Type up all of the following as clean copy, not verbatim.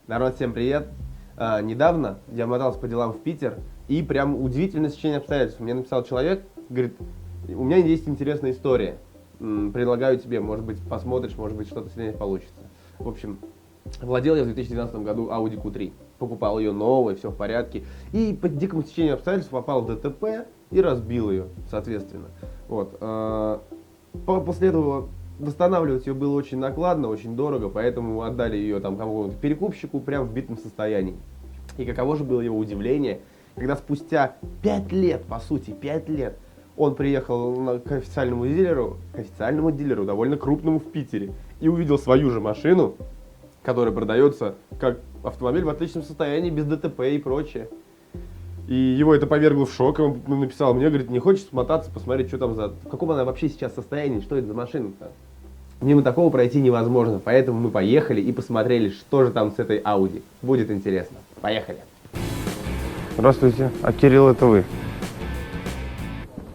Народ, всем привет! Недавно я мотался по делам в Питер, и прям удивительное сечение обстоятельств. Мне написал человек, говорит, у меня есть интересная история, предлагаю тебе, может быть, посмотришь, может быть, что-то с ней получится. В общем, владел я в 2012 году Audi Q3, покупал ее новой, все в порядке, и по дикому стечению обстоятельств попал в ДТП и разбил ее, соответственно. Вот. После этого восстанавливать ее было очень накладно, очень дорого, поэтому отдали ее там какому-то перекупщику прям в битом состоянии. И каково же было его удивление, когда спустя 5 лет, по сути, 5 лет, он приехал к официальному дилеру, довольно крупному в Питере, и увидел свою же машину, которая продается как автомобиль в отличном состоянии, без ДТП и прочее. И его это повергло в шок, и он написал мне, говорит, не хочешь смотаться, посмотреть, что там в каком она вообще сейчас состоянии, что это за машина-то? Мимо такого пройти невозможно, поэтому мы поехали и посмотрели, что же там с этой Audi. Будет интересно. Поехали. Здравствуйте, а Кирилл, это вы?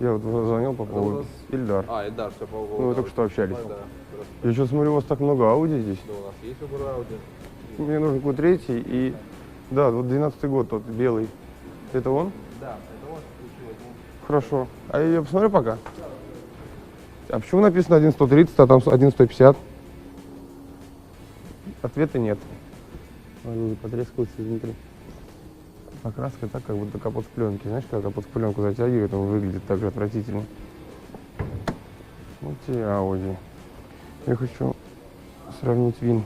Я вот звонил по поводу... Ильдар. Ильдар, все по поводу. Ну, вы только что общались. Да. Я что смотрю, у вас так много Audi здесь. Да, у нас есть выбор Audi. Мне нужен Q3 и... Да, вот 12-й год тот, белый. Это он? Да, это он ключевой. Хорошо. А я посмотрю пока? А почему написано 1.130, а там 1.150? Ответа нет. Они потрескаются изнутри. Покраска так, как будто капот в пленке. Знаешь, как капот в пленку затягивает, он выглядит так же отвратительно. Вот и Audi. Я хочу сравнить ВИН.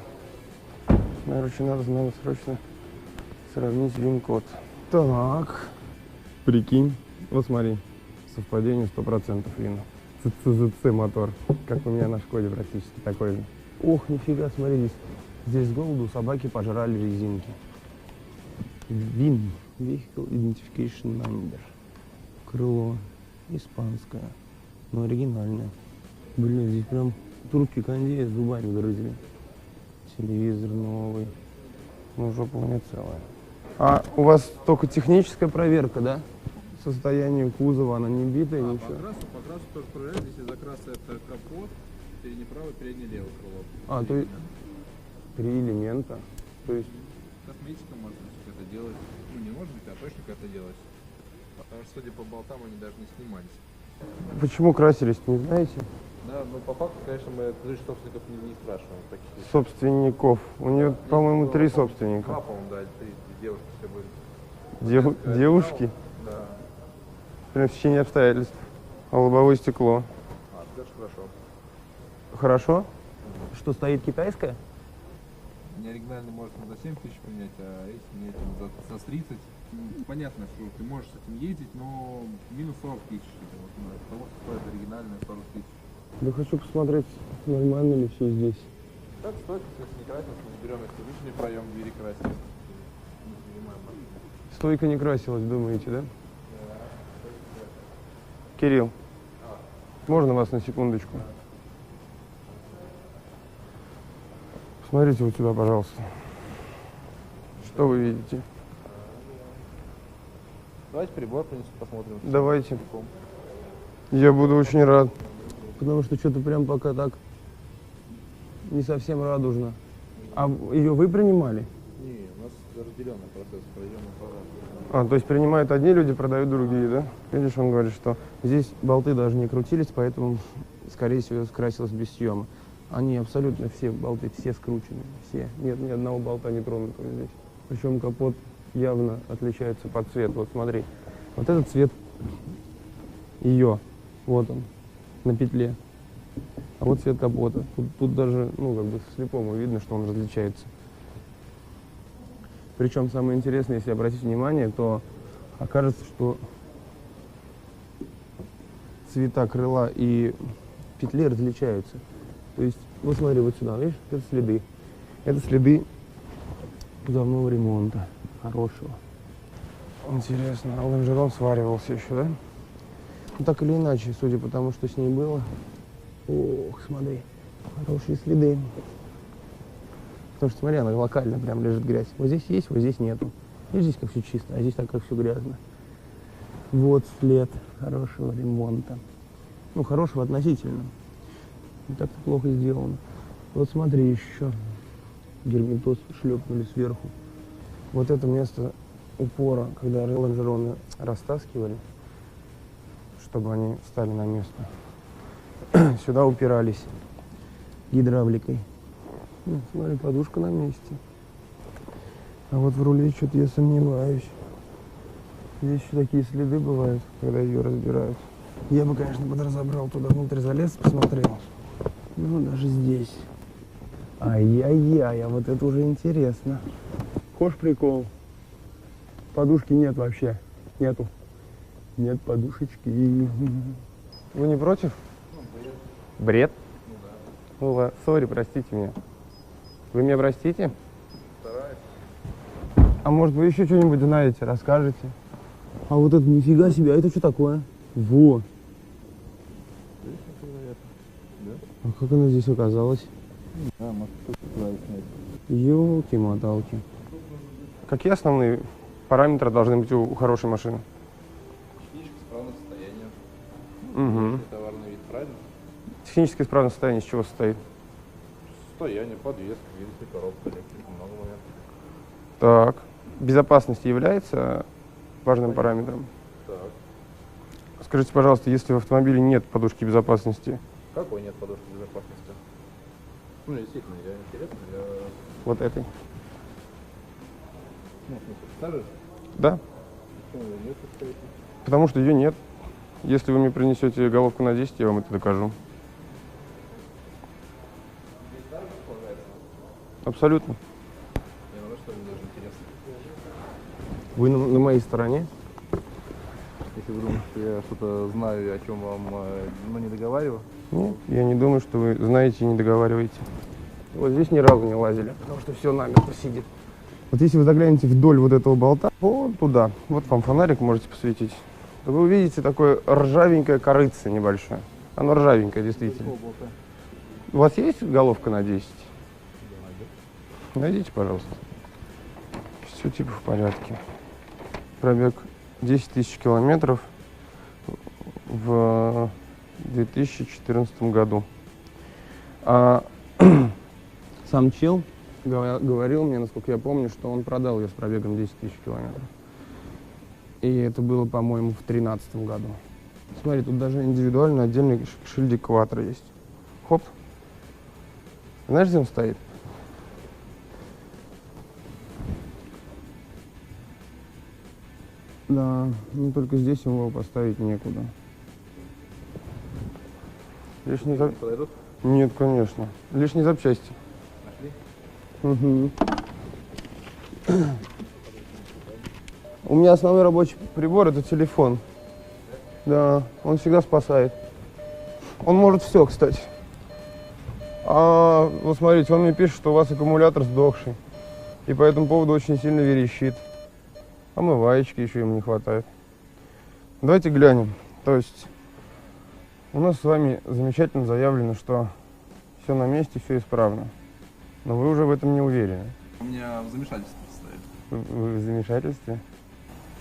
Короче, надо срочно сравнить ВИН-код. Так. Прикинь. Вот смотри. Совпадение 100% ВИНа. ЦЦЗЦ мотор. Как у меня на Шкоде практически такой же. Ох, нифига, смотри здесь. Здесь с голоду собаки пожрали резинки. ВИН. Vehicle Identification Number. Крыло. Испанское. Но оригинальное. Блин, здесь прям трубки кондея с зубами грызли. Телевизор новый. Ну, жопа у меня целая. А у вас только техническая проверка, да? Состояние кузова, она не битая, ничего? Покрасу тоже проверяют. Если закраса это капот, передний правый, передний левый крыло. А, то есть 3 элемента. То есть Косметика может быть это делать. Ну, не может быть, а точно это делать. Потому что, судя по болтам, они даже не снимались. почему красились, не знаете? Да, ну по факту, конечно, мы предыдущих собственников не спрашиваем. Таких. Собственников. У нее, по-моему, 3 собственника. Два, по-моему, да, 3 девушки все были. Девушки. Да. Прям в течение обстоятельств. А лобовое стекло. А, даже хорошо. Хорошо? Что, стоит китайское? Неоригинальный может за 7 тысяч принять, а если менять за 30. Понятно, что ты можешь с этим ездить, но минус 40 тысяч. Вот, потому что стоит оригинальная 40 тысяч. Да хочу посмотреть, нормально ли все здесь. Так стоит, если не красится, мы берем, если лишний проем двери красится. Стойка не красилась, думаете, да? Кирилл, можно вас на секундочку? Посмотрите вот сюда, пожалуйста. Что вы видите? Давайте прибор принесу, посмотрим. Давайте. Я буду очень рад. Потому что что-то прям пока так не совсем радужно. А ее вы принимали? Не, у нас разделенный процесс, пройдем А, то есть принимают одни люди, продают другие, да? Видишь, он говорит, что здесь болты даже не крутились, поэтому, скорее всего, скрасилось без съема. Они абсолютно все болты, все скручены, все. Нет ни одного болта не тронутого здесь. Причем капот явно отличается по цвету. Вот смотри, вот этот цвет ее, вот он, на петле. А вот цвет капота. Тут даже, ну, как бы слепому видно, что он различается. Причем самое интересное, если обратить внимание, то окажется, что цвета крыла и петли различаются. То есть, вот смотри, вот сюда, видишь, это следы. Это следы давнего ремонта, хорошего. Интересно, а лонжерон сваривался еще, да? Ну, так или иначе, судя по тому, что с ней было. Ох, смотри, хорошие следы. Потому что, смотри, она локально прям лежит грязь. Вот здесь есть, вот здесь нету. И здесь как все чисто, а здесь так как все грязно. Вот след хорошего ремонта. Ну, хорошего относительно. Не так-то плохо сделано. Вот смотри еще. герметоз шлепнули сверху. Вот это место упора, когда лонжероны растаскивали, чтобы они встали на место, сюда упирались гидравликой. Ну, смотри, подушка на месте. А вот в руле что-то я сомневаюсь. Здесь еще такие следы бывают, когда ее разбирают. Я бы, конечно, подразобрал туда внутрь, залез, посмотрел. Ну, даже здесь. Ай-яй-яй, а вот это уже интересно. Хошь прикол? Подушки нет вообще. Нету. Нет подушечки. Вы не против? Бред? Ну да. Сори, простите меня. Вы меня простите? Стараюсь. А может вы еще что-нибудь знаете, расскажете? А вот это нифига себе, а это что такое? Во! А как она здесь оказалась? Да, может, туда снять. Ёлки-моталки. Какие основные параметры должны быть у хорошей машины? Технически исправное состояние. Угу. Товарный вид, правильно? Технически исправное состояние из чего состоит? Состояние, подвеска, двигатель, коробка, электрика, много моментов. Так. Безопасность является важным параметром? Так. Скажите, пожалуйста, если в автомобиле нет подушки безопасности, Какой нет подушки безопасности? Ну, действительно, я интересно, я... вот этой? Ну, в смысле, скажешь? Да. Почему ее нет, кстати? Потому что ее нет. Если вы мне принесете головку на 10, я вам это докажу. Абсолютно. Не, ну что, мне даже интересно. Вы на моей стороне? Если вы думаете, что я что-то знаю и о чем вам не договариваю. Нет, я не думаю, что вы знаете и не договариваете. Вот здесь ни разу не лазили, потому что все намертво сидит. Вот если вы заглянете вдоль вот этого болта, вот туда, вот вам фонарик можете посветить, то вы увидите такое ржавенькое корытце небольшое. Оно ржавенькое, действительно. У вас есть головка на 10? Найдите, пожалуйста. Все типа в порядке. Пробег 10 тысяч километров в 2014 году. А сам чел говорил мне, насколько я помню, что он продал ее с пробегом 10 тысяч километров. И это было, по-моему, в 2013 году. Смотри, тут даже индивидуально отдельный шильдик Quattro есть. Хоп. Знаешь, где он стоит? Да, ну только здесь его поставить некуда. Лишние Подойдут? Нет, конечно. Лишние запчасти. Нашли? Угу. У меня основной рабочий прибор — это телефон. Да, он всегда спасает. Он может все, кстати. А вот смотрите, он мне пишет, что у вас аккумулятор сдохший. И по этому поводу очень сильно верещит. Омываечки еще ему не хватает. Давайте глянем. То есть у нас с вами замечательно заявлено, что все на месте, все исправно. Но вы уже в этом не уверены. У меня в замешательстве стоит. Вы в замешательстве?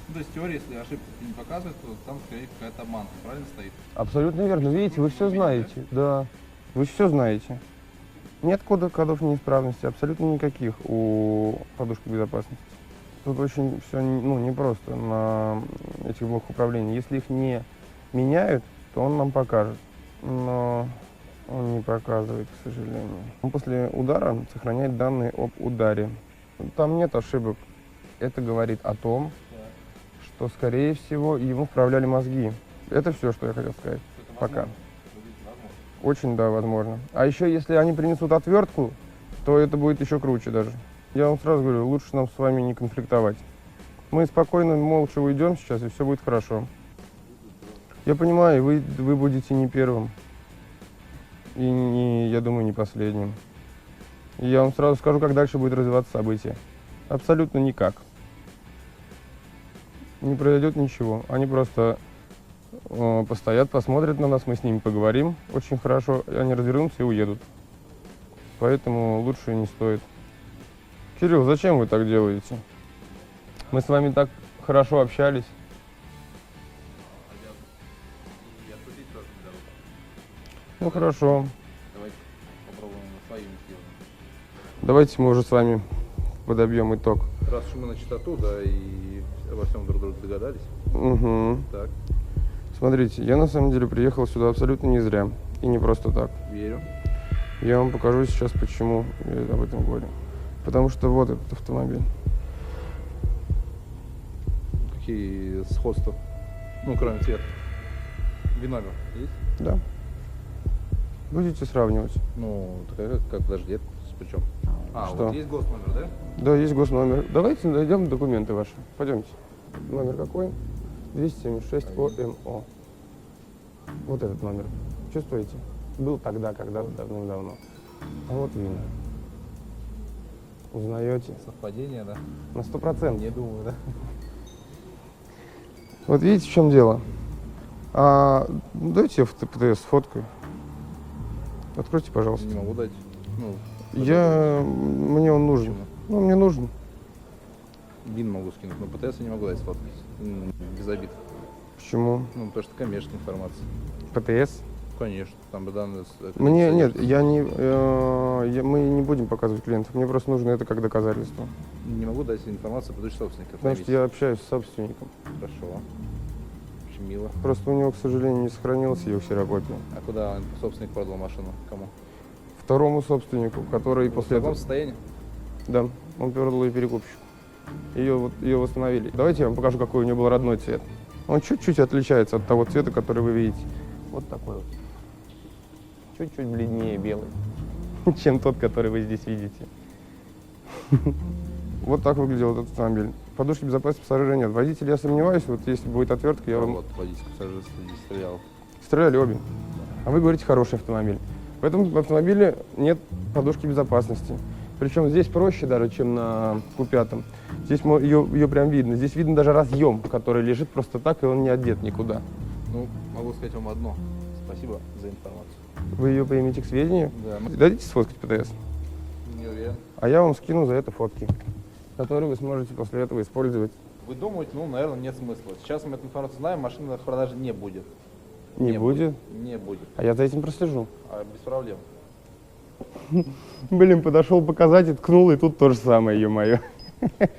Ну, то есть теория, если ошибка не показывает, то там скорее какая-то обманка, правильно стоит? Абсолютно верно. Видите, вы все знаете. Да, вы все знаете. Нет кодов неисправности, абсолютно никаких у подушки безопасности. Тут очень все непросто на этих блоках управления. Если их не меняют, то он нам покажет. Но он не показывает, к сожалению. Он после удара сохраняет данные об ударе. Там нет ошибок. Это говорит о том, что, скорее всего, ему вправляли мозги. Это все, что я хотел сказать. Пока. Очень, да, возможно. А еще, если они принесут отвертку, то это будет еще круче даже. Я вам сразу говорю, лучше нам с вами не конфликтовать. Мы спокойно, молча уйдем сейчас, и все будет хорошо. Я понимаю, вы будете не первым. И, я думаю, не последним. И я вам сразу скажу, как дальше будет развиваться событие. Абсолютно никак. Не произойдет ничего. Они просто постоят, посмотрят на нас, мы с ними поговорим очень хорошо, и они развернутся и уедут. Поэтому лучше не стоит. Кирилл, зачем вы так делаете? Мы с вами так хорошо общались. Ну хорошо. Давайте попробуем своими силами. Давайте мы уже с вами подобьем итог. Раз уж мы на чистоту, да, и обо всем друг друга догадались. Угу. Так, Смотрите, я на самом деле приехал сюда абсолютно не зря. И не просто так. верю. Я вам покажу сейчас, почему я об этом говорю. Потому что вот этот автомобиль. Какие сходства? Ну, кроме цвета. Виноград есть? Да. Будете сравнивать. Ну, как подожди, это с причем? А, Что? вот есть госномер, да? Да, есть госномер. Давайте найдем документы ваши. Пойдемте. Номер какой? 276 ОМО. Вот этот номер. Чувствуете? Был тогда, когда-то давным-давно. А вот вина. Узнаете? Совпадение, да? На 100%. Не думаю, да? Вот видите, в чем дело? Дайте я в ПТС сфоткаю. Откройте, пожалуйста. Не могу дать. Ну, Мне он нужен. почему? Ну, мне нужен. ВИН могу скинуть, но ПТС я не могу дать сфоткать. Без обид. Почему? Ну, потому что коммерческая информация. ПТС? Конечно, там бы данные... Мне нет, мы не будем показывать клиентов. Мне просто нужно это как доказательство. Не могу дать информацию о предыдущих собственниках. Потому что я общаюсь с собственником. Хорошо. Очень мило. Просто у него, к сожалению, не сохранилась ее ксерокопия. А куда собственник продал машину? Кому? Второму собственнику, который В после каком этого... состоянии? Да, он передал ее перекупщику. Ее восстановили. Давайте я вам покажу, какой у нее был родной цвет. Он чуть-чуть отличается от того цвета, который вы видите. Вот такой вот. Чуть-чуть бледнее белый, чем тот, который вы здесь видите. Вот так выглядел этот автомобиль. Подушки безопасности пассажира нет. Водитель, я сомневаюсь, вот если будет отвертка, я вам... Вот, водитель пассажир стрелял. Стреляли обе. А вы говорите, хороший автомобиль. В этом автомобиле нет подушки безопасности. Причем здесь проще даже, чем на Q5. Здесь ее прям видно. Здесь видно даже разъем, который лежит просто так, и он не одет никуда. Ну, могу сказать вам одно. Спасибо за информацию. Вы ее примите к сведению. Да. Дадите сфоткать ПТС? Не уверен. А я вам скину за это фотки, которые вы сможете после этого использовать. Вы думаете, ну, наверное, нет смысла. Сейчас мы эту информацию знаем, машина в продаже не будет. Не будет? Не будет. А я за этим прослежу. А без проблем. Блин, подошел показать и ткнул, и тут то же самое, ё-моё.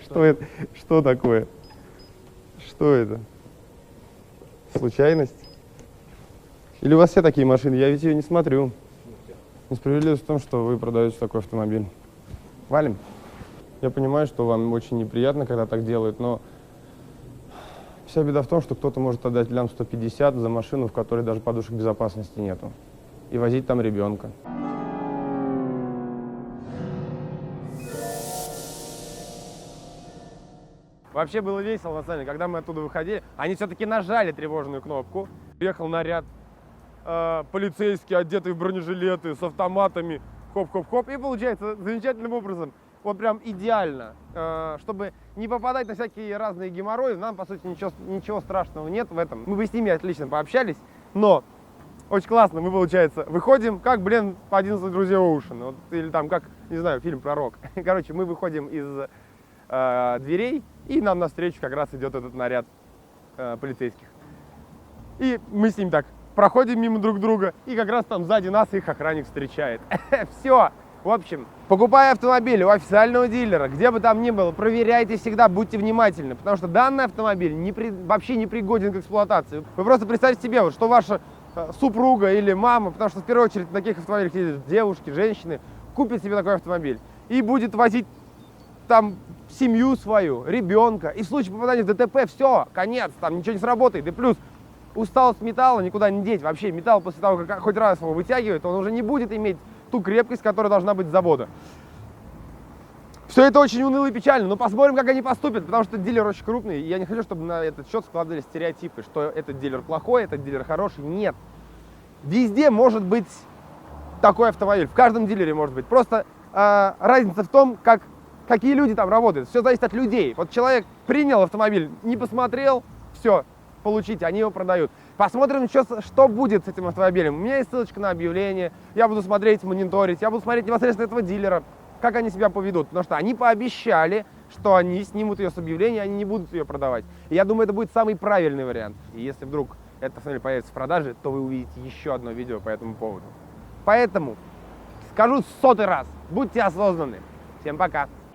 Что это? Что такое? Что это? Случайность? Или у вас все такие машины? Я ведь ее не смотрю. Несправедливость в том, что вы продаете такой автомобиль. Валим? Я понимаю, что вам очень неприятно, когда так делают, но вся беда в том, что кто-то может отдать лям 150 за машину, в которой даже подушек безопасности нету. И возить там ребенка. Вообще было весело, на самом деле, когда мы оттуда выходили. Они все-таки нажали тревожную кнопку. Приехал наряд полицейские, одетые в бронежилеты, с автоматами. Хоп-хоп-хоп. И получается замечательным образом, вот прям идеально. Чтобы не попадать на всякие разные геморрои, нам, по сути, ничего страшного нет в этом. Мы бы с ними отлично пообщались, но очень классно. Мы, получается, выходим, как, блин, по 11 друзей Оушена. Вот, или там, как, не знаю, фильм «Пророк». Короче, мы выходим из дверей, и нам навстречу как раз идет этот наряд полицейских. И мы с ним так проходим мимо друг друга, и как раз там сзади нас их охранник встречает. Все. В общем, покупая автомобиль у официального дилера, где бы там ни было, проверяйте всегда, будьте внимательны, потому что данный автомобиль вообще не пригоден к эксплуатации. Вы просто представьте себе, вот, что ваша супруга или мама, потому что в первую очередь на таких автомобилях ездят девушки, женщины, купит себе такой автомобиль и будет возить там семью свою, ребенка, и в случае попадания в ДТП, все, конец, там ничего не сработает. И плюс усталость металла никуда не деть. Вообще металл после того, как хоть раз его вытягивает, он уже не будет иметь ту крепкость, которая должна быть с завода. Все это очень уныло и печально, но посмотрим, как они поступят, потому что дилер очень крупный, и я не хочу, чтобы на этот счет складывались стереотипы, что этот дилер плохой, этот дилер хороший. Нет. Везде может быть такой автомобиль, в каждом дилере может быть. Просто разница в том, какие люди там работают. Все зависит от людей. Вот человек принял автомобиль, не посмотрел, все, получите, они его продают. Посмотрим, что будет с этим автомобилем. У меня есть ссылочка на объявление, я буду смотреть, мониторить, я буду смотреть непосредственно этого дилера, как они себя поведут. Потому что они пообещали, что они снимут ее с объявления, они не будут ее продавать. И я думаю, это будет самый правильный вариант. И если вдруг этот автомобиль появится в продаже, то вы увидите еще одно видео по этому поводу. Поэтому скажу 100-й раз, будьте осознанны. Всем пока!